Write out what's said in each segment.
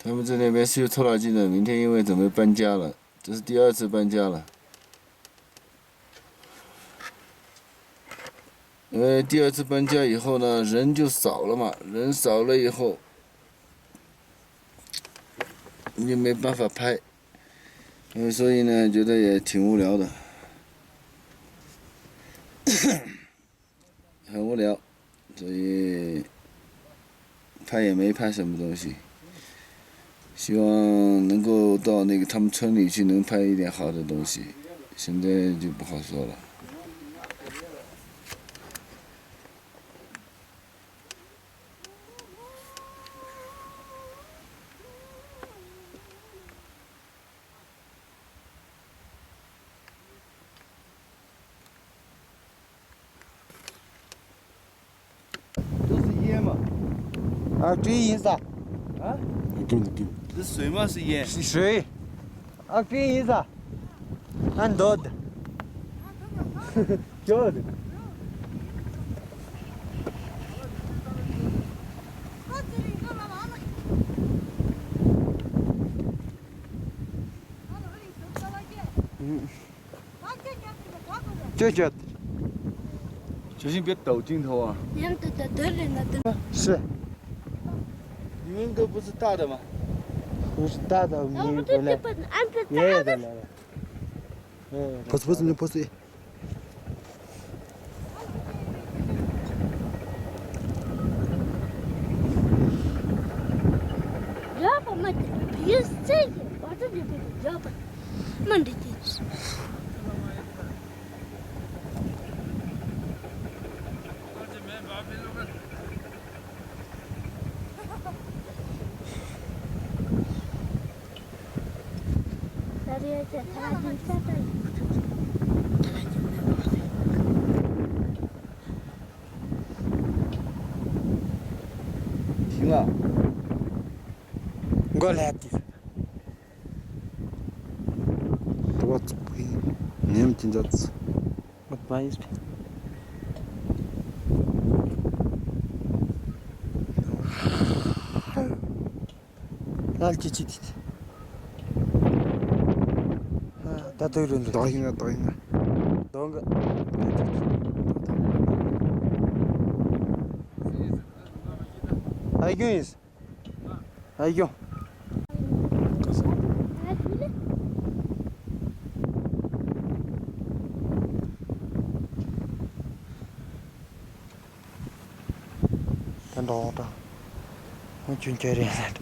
他们这那边是有拖拉机的，明天因为准备搬家了，这是第2次搬家了。因为第2次搬家以后呢，人就少了嘛，人少了以后，你没办法拍，所以呢，觉得也挺无聊的，很无聊，所以拍也没拍什么东西。希望能够到那个他们村里去，能拍一点好的东西。现在就不好说了。都是烟嘛？啊，这意思啊？啊？给。这水吗？是烟？是水。啊，这意思啊？俺倒的。叫的。就小心别抖镜头啊！是。你们都不是大的吗？不是大的，你过来。爷爷的来了。不是，你不是。Java mă este, poate de pe Java. Mă îndeteți. Dar e ce tradiția. 停了。过来的。我这不，你们听着子。我把意思。那几几的。啊，大队人。导应该。导个。还有意思。还有。Nota. Muito interessante.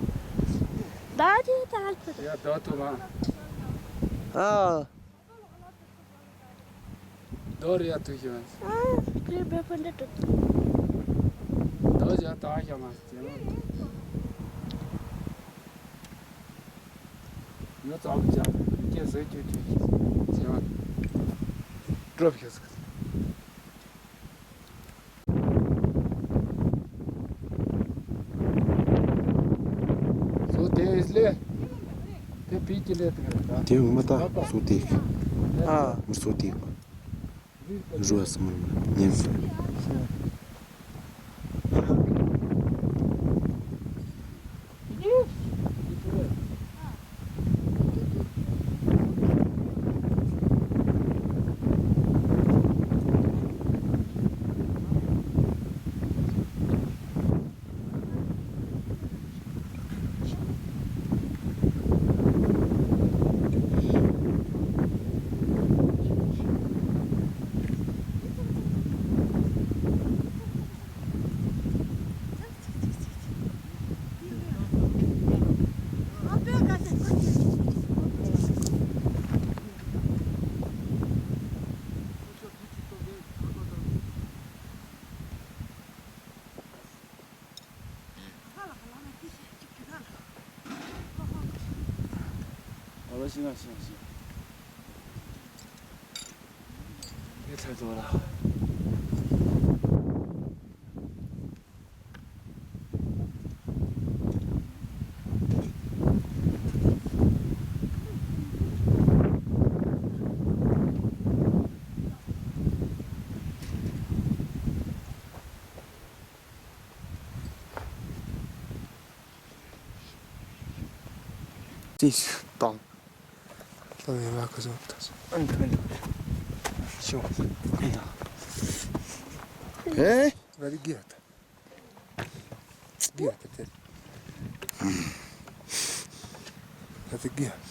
Da, de altă. Ia datul la... Ah, Dor ia tu și mas. Trebuie până tot. Dor ia ta așa mas. Nu ți-au cea. Ce să ce. Ce mă. Drop că să. Sutezle. Te pitile te. Tem uma tá, sutic. ah, Um sutic. Jos, mano. Nyemfa.行，别太多了。真是当。当然吧，可是他是，行，哎呀，哎，väldigt gött. Gött det. Det är gött.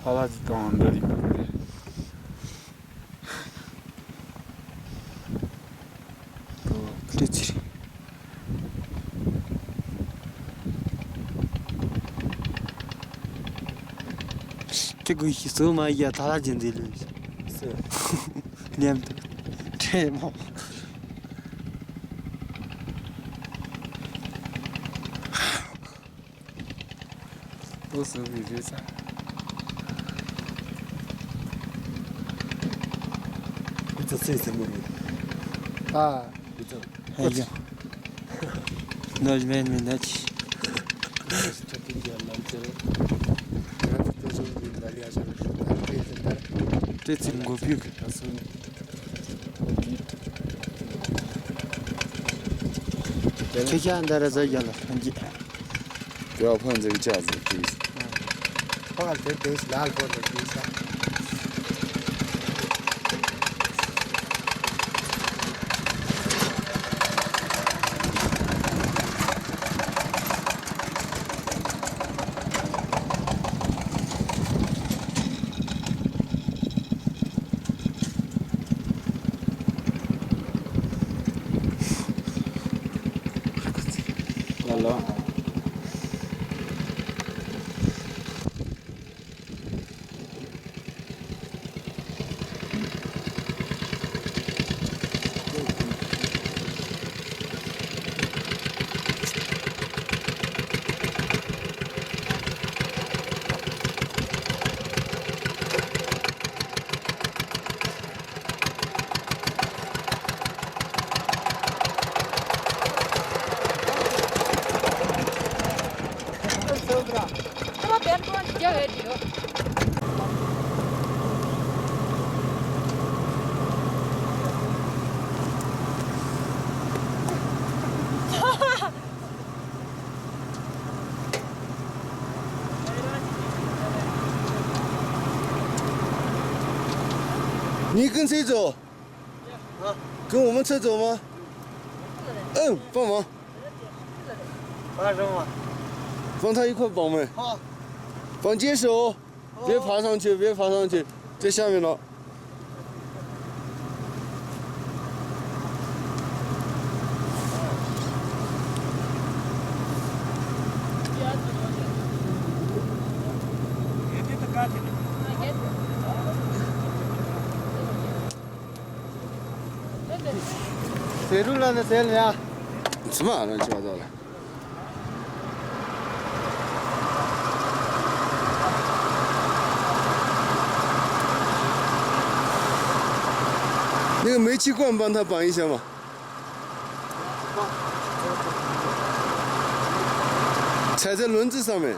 Palazzi Dağı'nda dikkatli. 그렇지. 저거 소마이야 달라진 데를 있어. 냠도. 대박.都是为这啥？这谁怎么啊，哎呀，那是没那去。 çok iyi anlamda. Ben de çok iyi anlamda.这真够逼格。 Çeken derece gelir. 不要碰这个架子，可以。 Fakat det är lag på det visa. Alla. Tämä perko on jäädio. “你跟谁走？啊，跟我们车走吗？嗯，帮忙，干什么？帮他一块绑呗，好，绑接手，别爬上去，别爬上去，在下面了。谁住了那谁了呀？什么啊乱七八糟的？那个煤气罐帮他绑一下嘛。踩在轮子上面。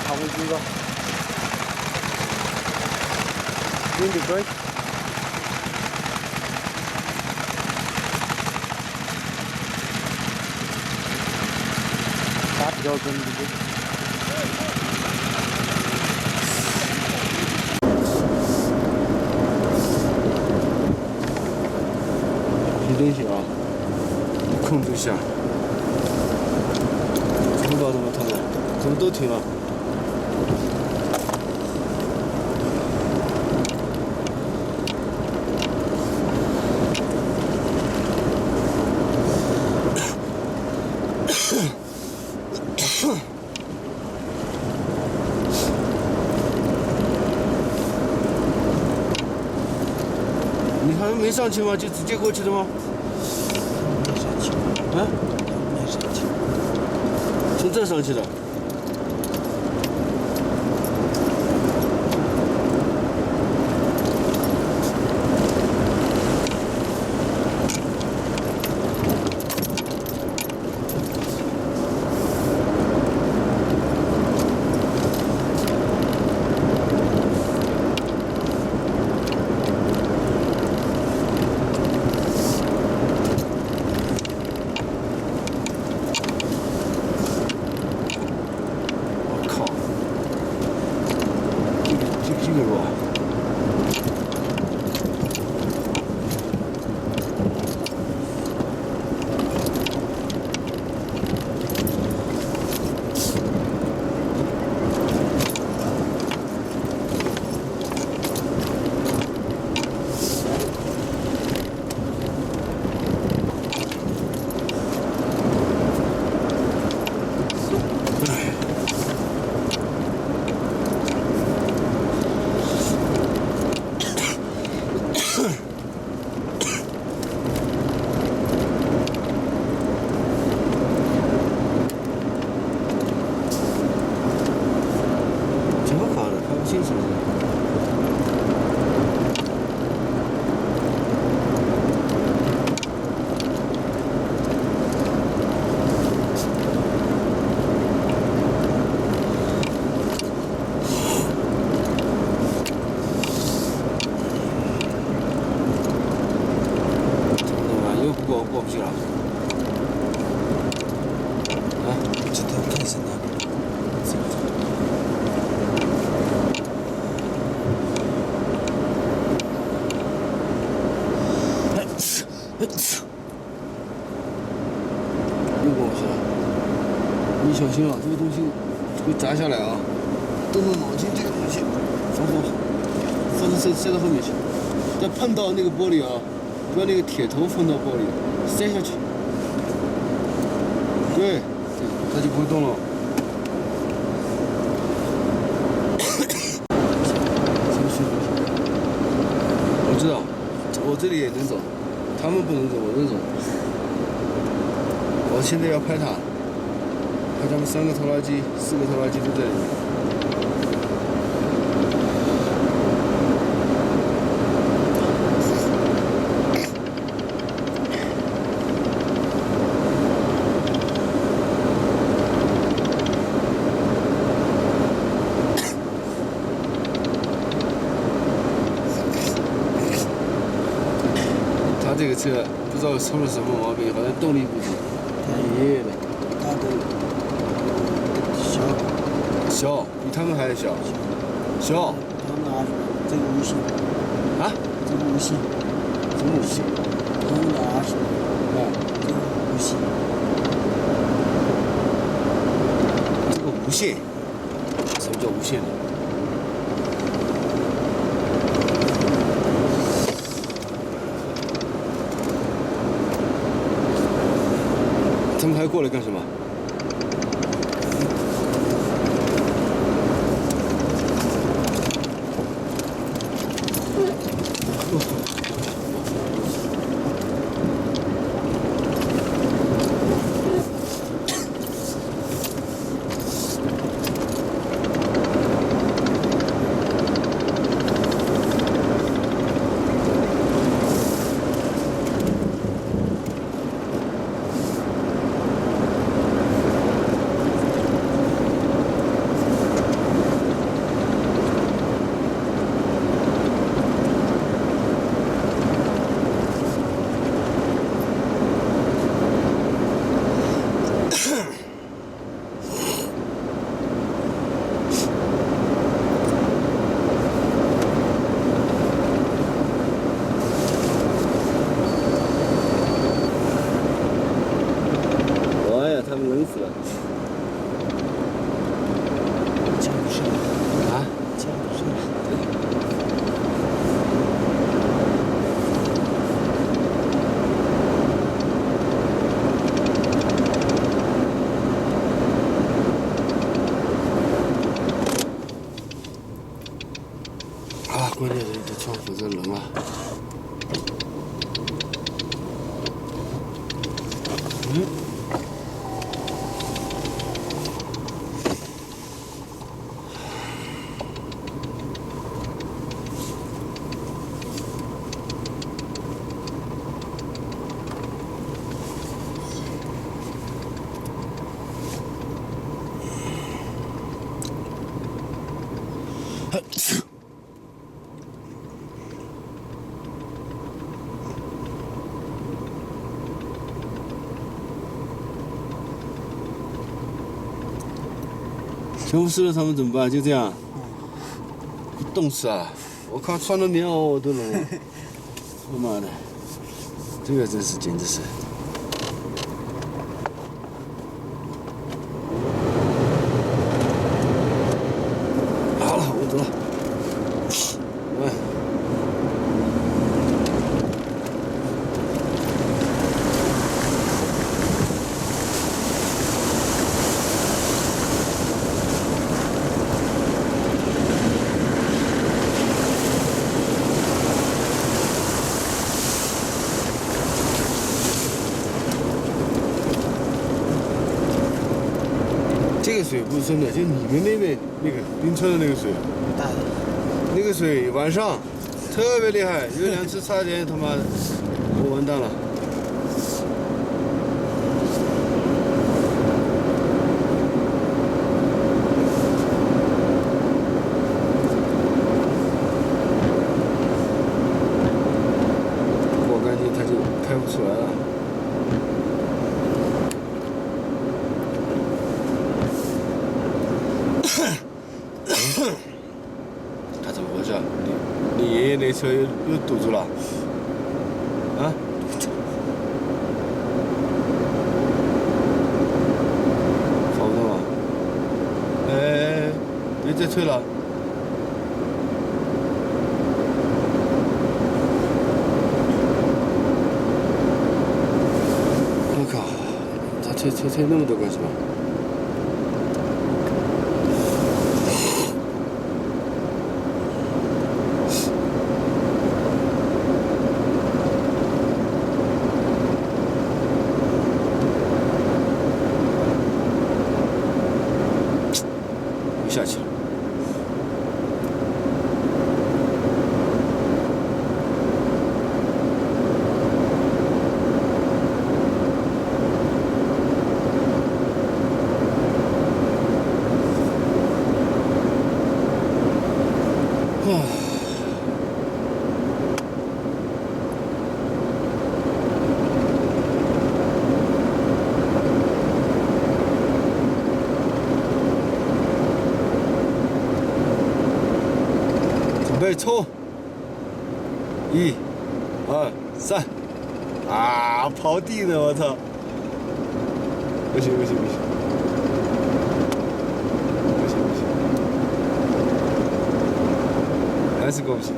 差不多几个。用的贵。打比较准的。这东西啊，控制下，不知道怎么停了，怎么都停了。你还没上去吗？就直接过去的吗？啊？没上去。从这上去的。这个弱。挺好看的，看不清楚。又过不去了。啊，这条开始了。又过不去了。你小心啊，这个东西会砸下来啊！动动脑筋，这个东西，放到塞到后面去，再碰到那个玻璃啊，不要那个铁头碰到玻璃，塞下去。对，它就不会动了。我知道，我这里也能走，他们不能走，我能走。我现在要拍它，拍他们3个拖拉机、4个拖拉机都在里面。他这个车不知道出了什么毛病，好像动力不足，爷的。它的小，比他们还要小。小。他们还这个无锡。啊？这个无锡。什么无锡？他们的20。啊。这个无锡。这个无限。什么叫无限呢？他们还过来干什么？全部湿了，他们怎么办？就这样，冻死啊！我靠，穿着棉袄我都冷了。他妈的，这个真是简直是。好了，我走了。这个水不深的，就你们那边那个冰川的那个水，大的。那个水晚上特别厉害，有2次差点他妈的我完蛋了。过干净它就开不出来了。他怎么回事？你爷爷那车又堵住了？啊？跑不动了？哎，别再推了。我靠，他推那么多干什么？下去了。准备冲！1、2、3，啊，刨地呢！我操！不行不行不行！不行不行！还是过不去。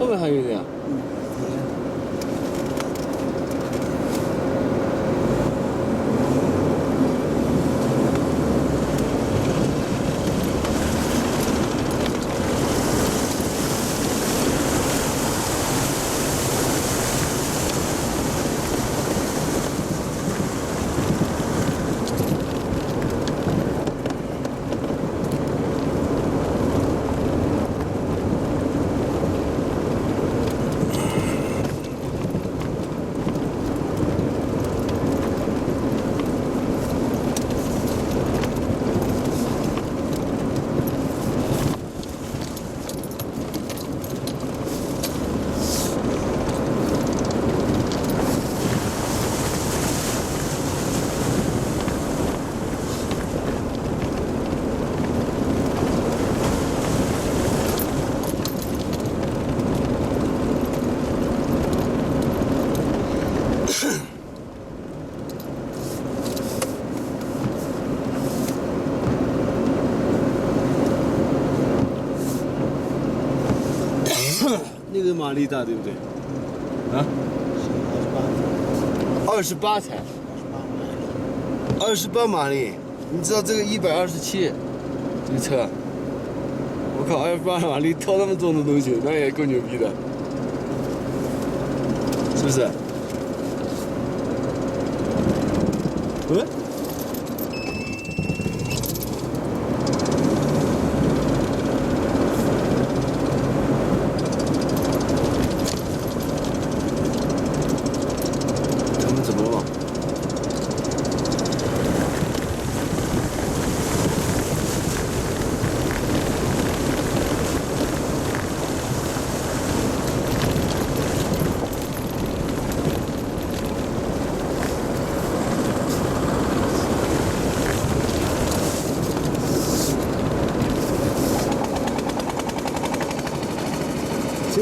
后面还有一个呀。那个马力大，对不对？啊？28才，28马力。你知道这个127，这个车，我靠，28马力拖那么重的东西，那也够牛逼的，是不是？嗯？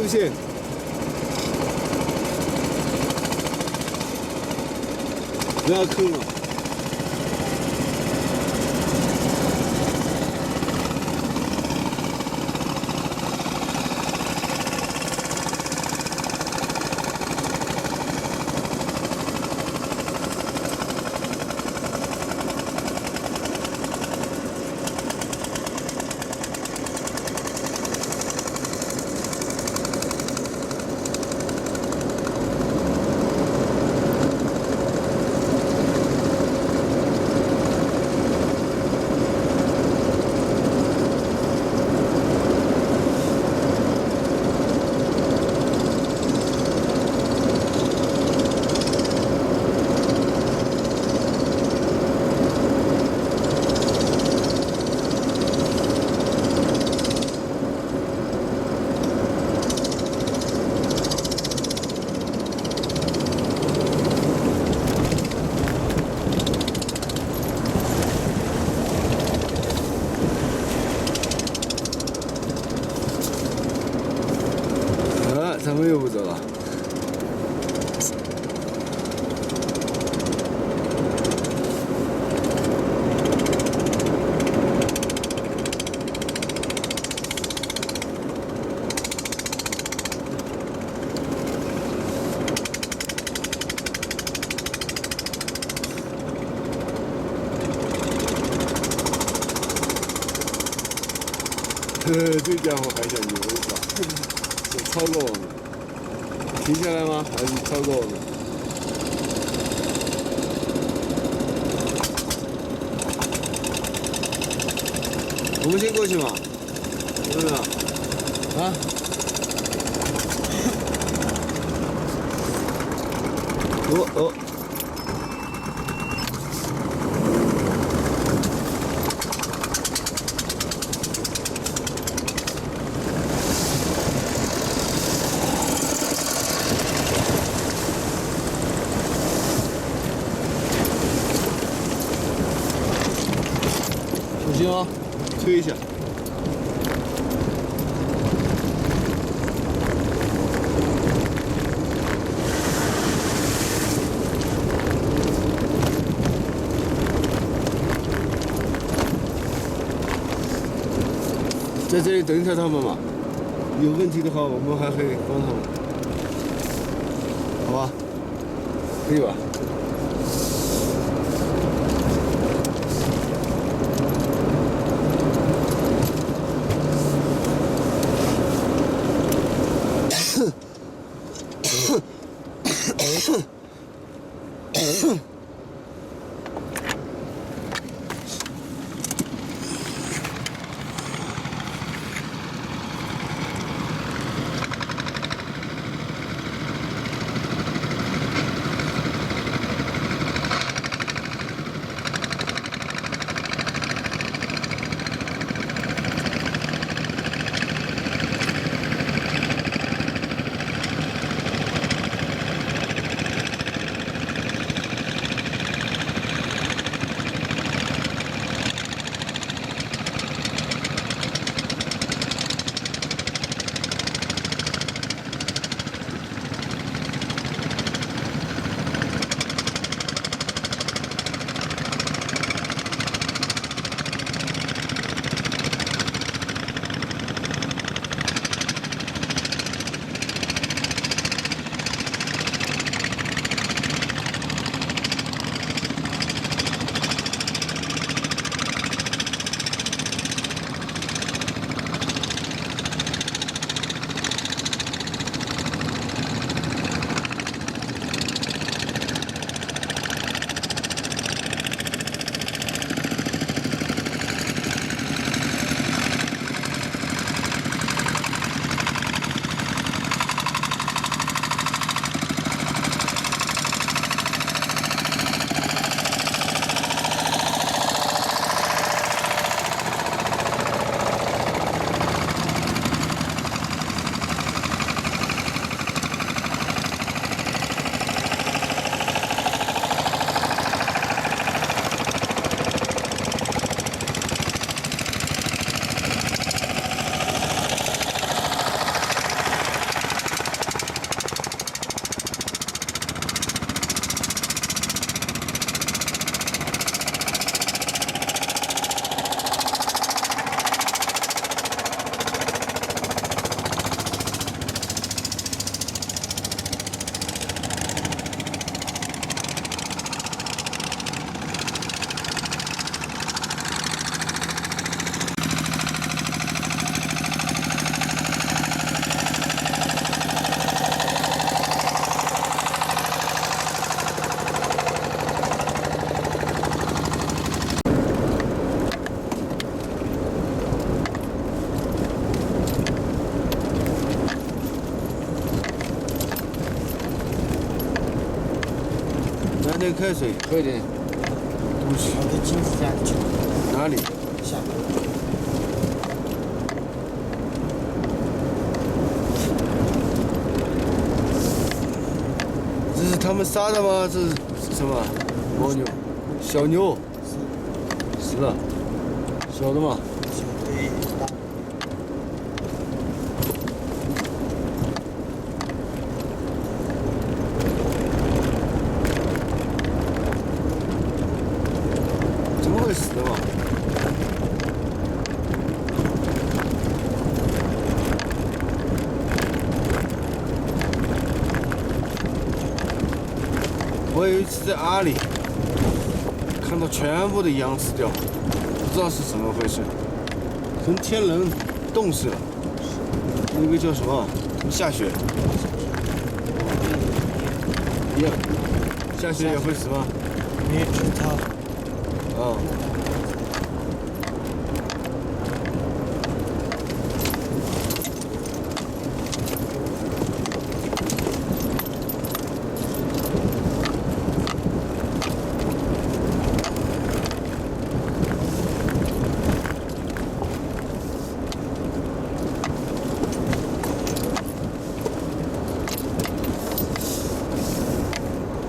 路线。不要坑了。咱们又不走了。这家伙还想牛一把，想超过我们。停下来吗？还是超过我们？我们先过去嘛，对不对？啊？哦。小心哦，推一下。在这里等一下他们嘛，有问题的话我们还可以帮他们，好吧？可以吧？点开水，喝一点。我的金子家去哪里？下面。这是他们杀的吗？这是什么？牦牛？小牛？是的，小的吗？对，大。怎么会死的嘛？我有一次在阿里看到全部的羊死掉，不知道是怎么回事，可能天冷冻死了。那个叫什么？下雪。羊下雪也会死吗？你知道？啊。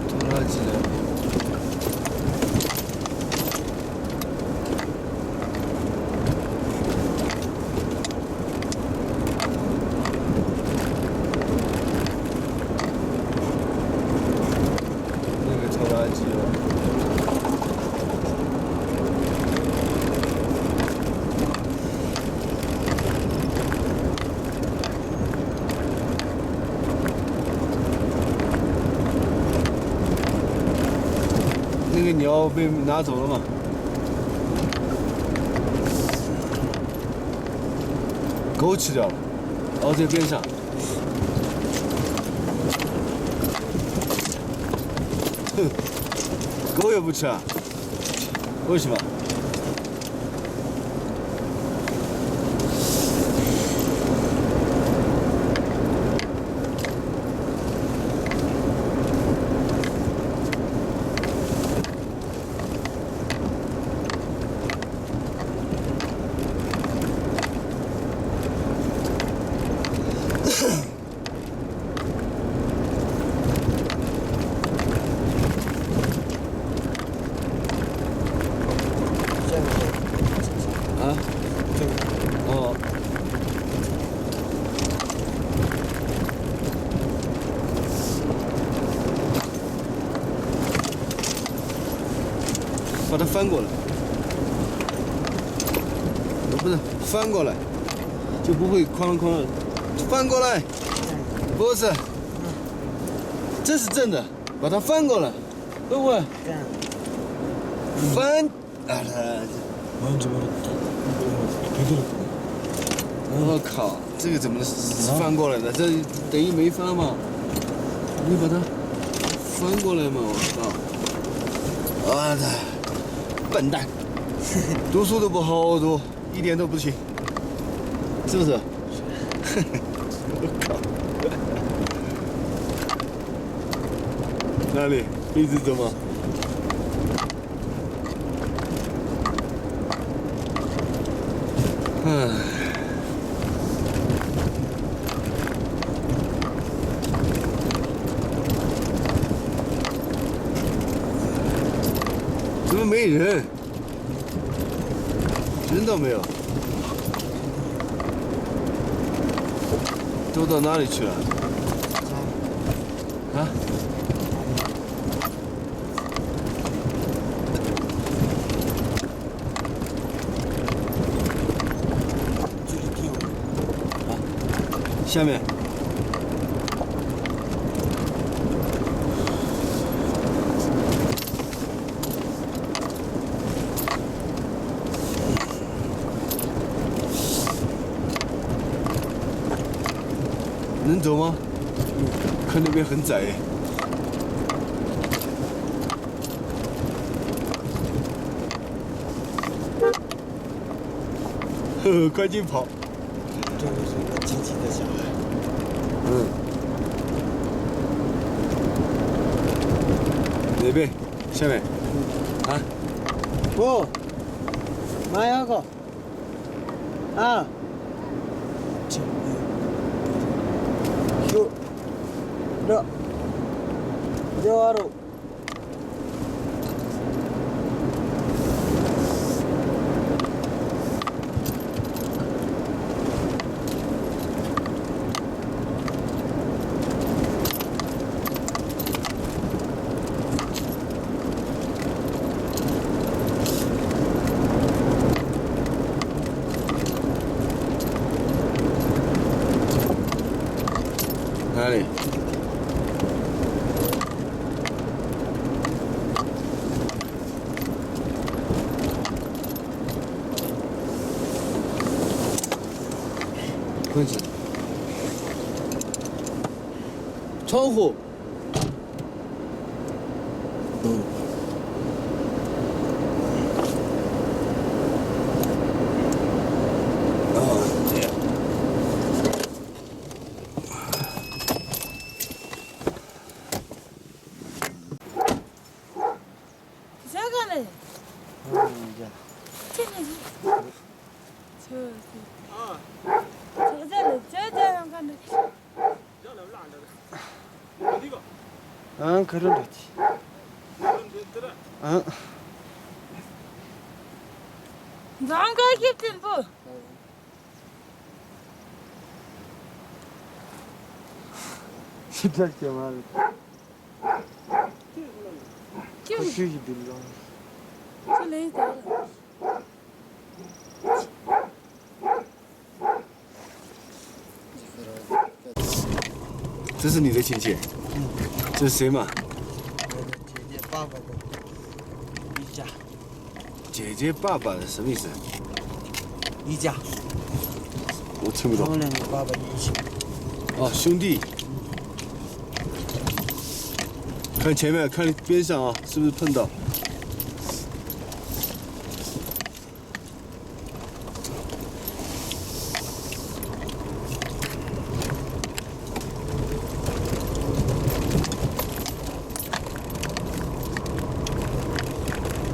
拖拉机的。那个拖拉机了。那个鸟被拿走了吗？狗吃掉了，哦，在边上。哼，狗也不吃啊？为什么？啊？哦。把它翻过来，不是翻过来，就不会哐哐。翻过来，不是，这是正的，把它翻过来，会不会？翻，啊，我靠，这个怎么翻过来的？这等于没翻嘛？你把它翻过来嘛？我靠！啊的，笨蛋，读书都不好好读，一点都不行，是不是？我靠！哪里？一直走吗？唉。怎么没人？人倒没有。都到哪里去了？啊？下面。能走吗？看那边很窄。呵呵，快进跑。这个是一个亲戚的小孩。哪边？下面啊，不，马牙膏啊，就这肉。 哪里？棍子。窗户。哦，这样。 그런 거지. Zanka gittin bu. 시달 말. Kim? 그게 들려. Sen neyi de? 这是你的亲戚？这是谁嘛？姐姐爸爸的一家，姐姐爸爸的什么意思？一家，我听不懂。他们两个爸爸一起。哦，兄弟。看前面，看边上啊，是不是碰到？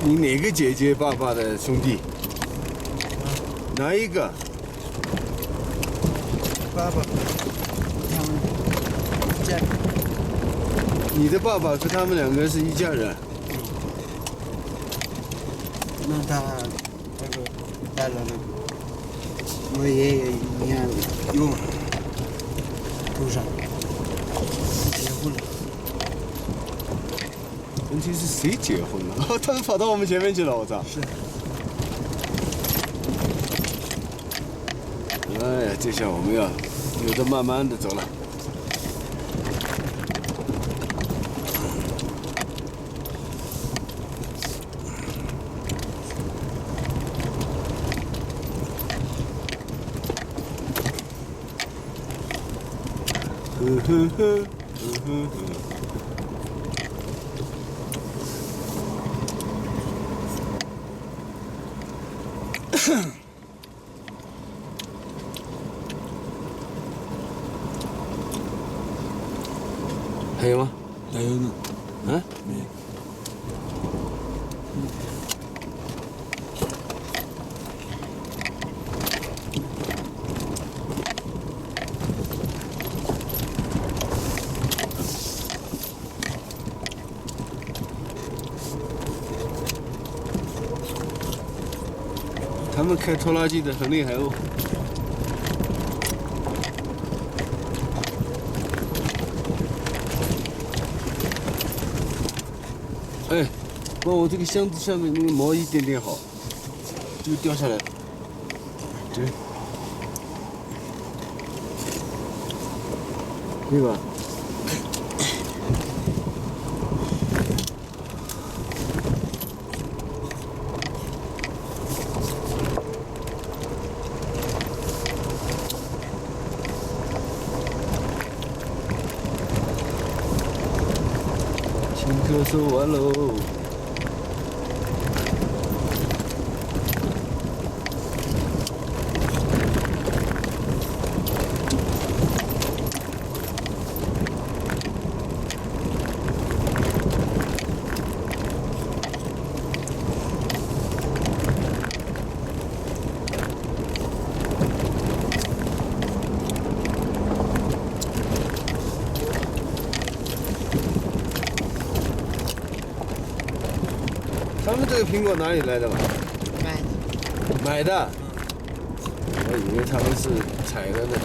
你哪个姐姐爸爸的兄弟？哪一个？爸爸，他们一家。你的爸爸和他们两个是一家人。那他那个带了那个，我爷爷一样有头上结婚了。 问题是谁结婚了？哦，他们跑到我们前面去了，我操！是。哎呀，这下我们要有的慢慢的走了。哼哼哼，哼哼哼。 还有吗？还有呢？啊？没有。他们开拖拉机的很厉害哦。哎，帮我这个箱子下面那个毛一点点好，就掉下来。对，对吧？请客收完喽。 这他们这个苹果哪里来的嘛？买的。买的。我以为他们是采的呢。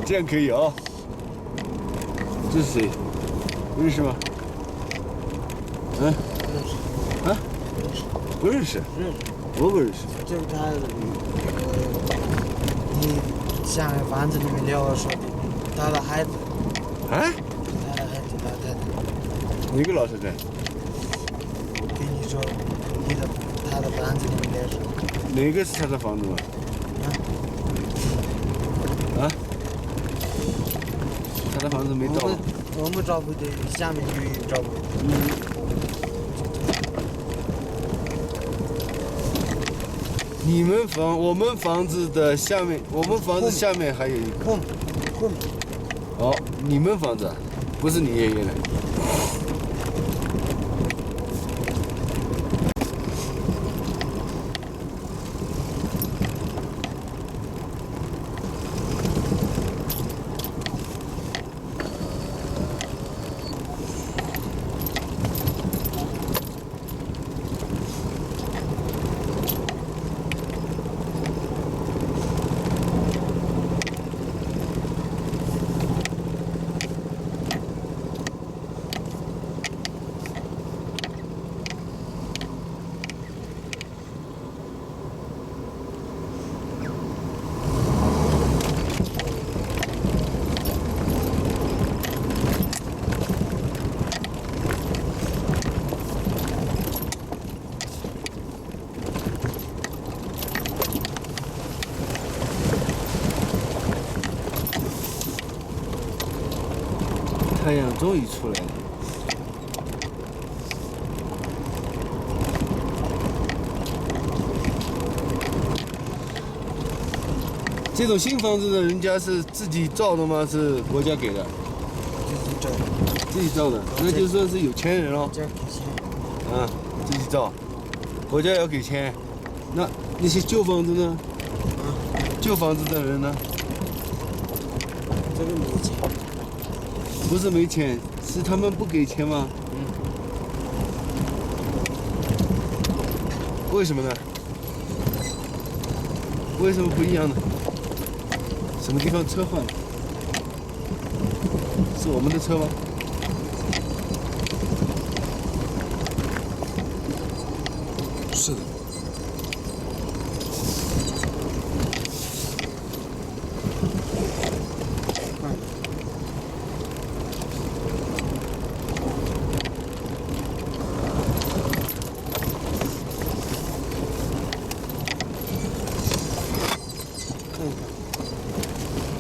这样可以啊、这是谁？认识吗？嗯？啊？不认识。我不认识。就是他，你像房子里面聊说的，他的孩子，啊？他的孩子，老太太。哪个老太太？我跟你说，他的房子里面聊说。哪个是他的房子吗？啊？他的房子没到。我们找不对，下面就有找不对。你们我们房子的下面，我们房子下面还有一个。后面。哦，你们房子，不是你爷爷的。太阳终于出来了。这种新房子的人家是自己造的吗？是国家给的？自己造的，那就算是有钱人了。这给钱。啊，自己造，国家要给钱。那些旧房子呢？旧房子的人呢？这个没钱。不是没钱，是他们不给钱吗？为什么呢？为什么不一样呢？什么地方车坏了？是我们的车吗？是的。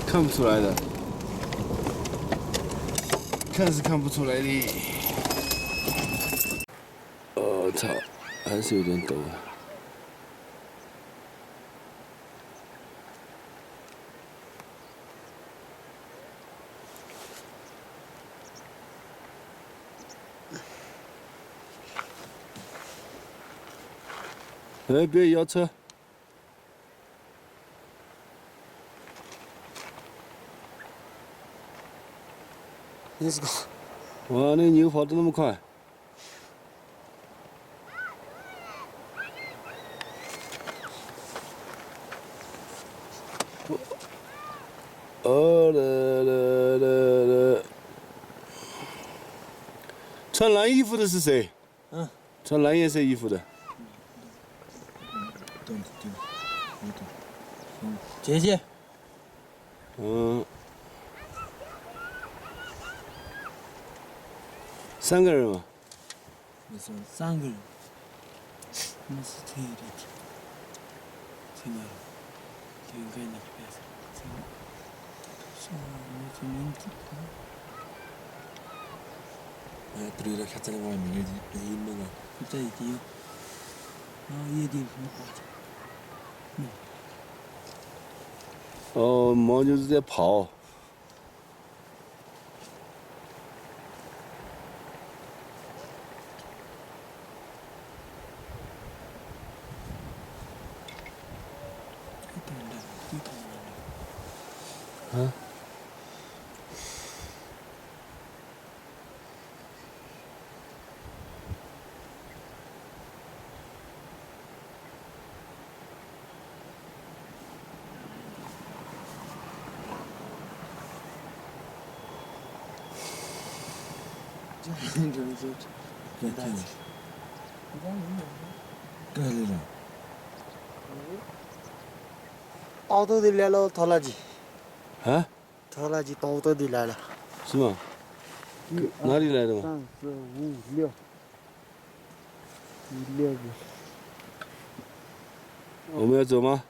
看不出来的，看是看不出来的。哦操，还是有点抖啊。哎，别摇车。你是个。哇，那牛跑得那么快！哦了。穿蓝衣服的是谁？穿蓝颜色衣服的。姐姐。3个人吗？没错，3个人。那是推的，推那个，推该那个边上，是那个名字。들으러 샷자는 거랑 민일지 있는 거. 갑자기 뒤요. 얘 뒤에 뭐 猫就是在跑。就是说，干太了，干来了，倒头的来了，拖拉机，啊？拖拉机倒头的来了。是吗？哪里来的嘛？ 3、4、5、6，第6个。我们要走吗？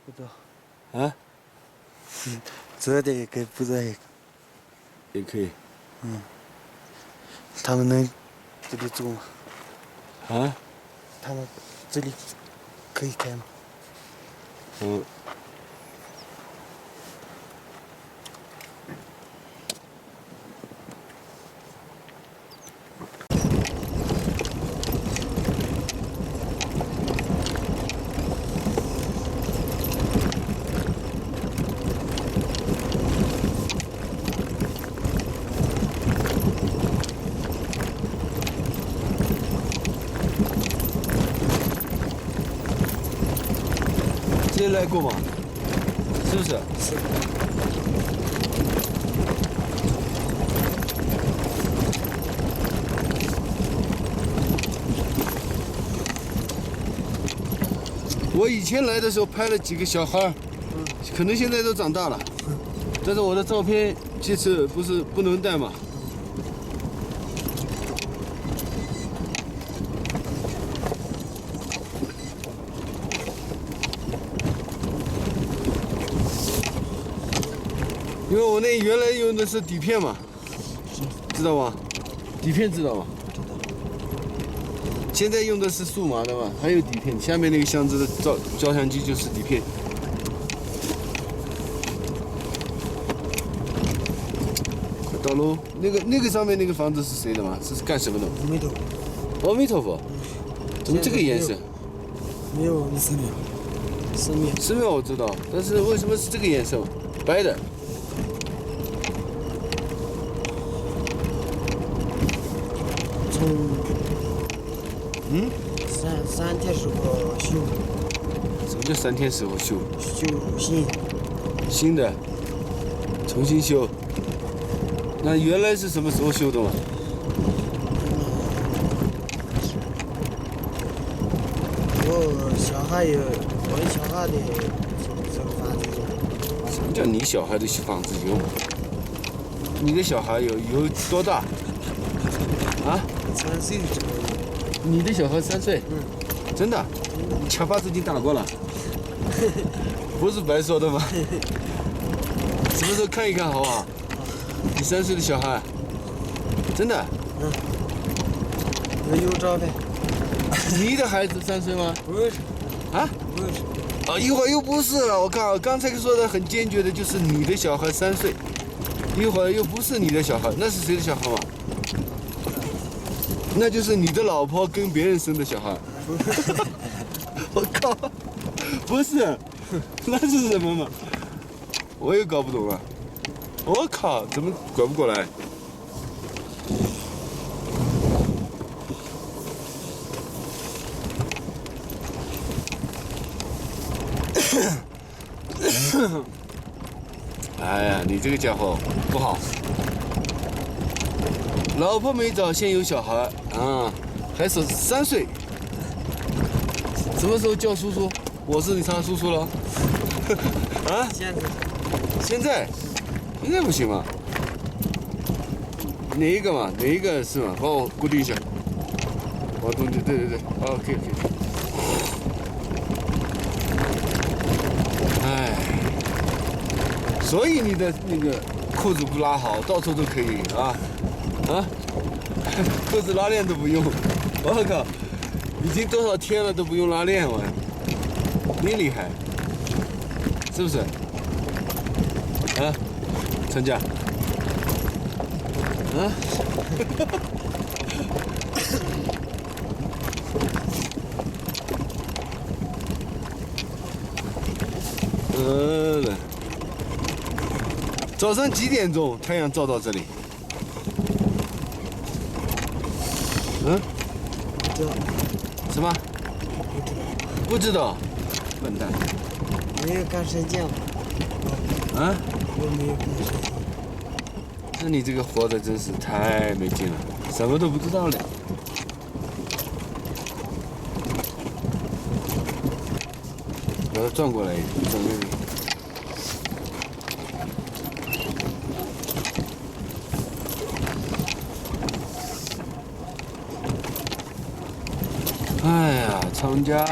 不走，啊？走的跟不走也，也可以。他们能这里走吗？啊？他们这里可以开吗？嗯。之前来过吗？是不是？是。我以前来的时候拍了几个小孩儿，可能现在都长大了，但是我的照片这次不是不能带嘛。因为我那原来用的是底片嘛，知道吗？底片知道吗？现在用的是数码的嘛，还有底片，下面那个箱子的照相机就是底片。快到喽！那个上面那个房子是谁的嘛？是干什么的？没头，阿弥陀佛，怎么这个颜色？没有寺庙，寺庙。寺庙我知道，但是为什么是这个颜色？白的。从三天时候修什么叫3天时候修？新的，重新修。那原来是什么时候修的嘛？我小孩有我小孩的这个房子用，什么叫你小孩的房子用？你的小孩有多大？啊3岁的时候用。你的小孩3岁？真的？掐把子已经打过了，不是白说的吗？什么时候看一看好不好？你3岁的小孩，真的？有照片。你的孩子3岁吗？不是，啊？不是。啊，一会儿又不是了。我靠，刚才说的很坚决的，就是你的小孩3岁，一会儿又不是你的小孩，那是谁的小孩嘛？那就是你的老婆跟别人生的小孩。我靠，不是，那是什么嘛？我也搞不懂了。我靠，怎么拐不过来？哎呀，你这个家伙不好，老婆没找，先有小孩啊，还是3岁，什么时候叫叔叔？我是你他叔叔了？啊？现在不行吗？哪一个嘛？哪一个是嘛？帮我固定一下。哦，对，哦，可以。哎，所以你的那个裤子不拉好，到处都可以啊，裤子拉链都不用，我靠，已经多少天了都不用拉链，我，你厉害，是不是？啊，陈家，啊？早上几点钟太阳照到这里？什么？不知道。笨蛋。没有看神经。啊？我没有看神经。那你这个活的真是太没劲了，什么都不知道嘞。把它转过来一点，转过来。哎呀，成家，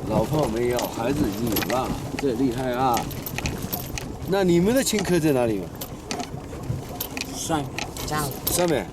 老婆没要，孩子已经有了，这厉害啊！那你们的青稞在哪里？上面加了，上面，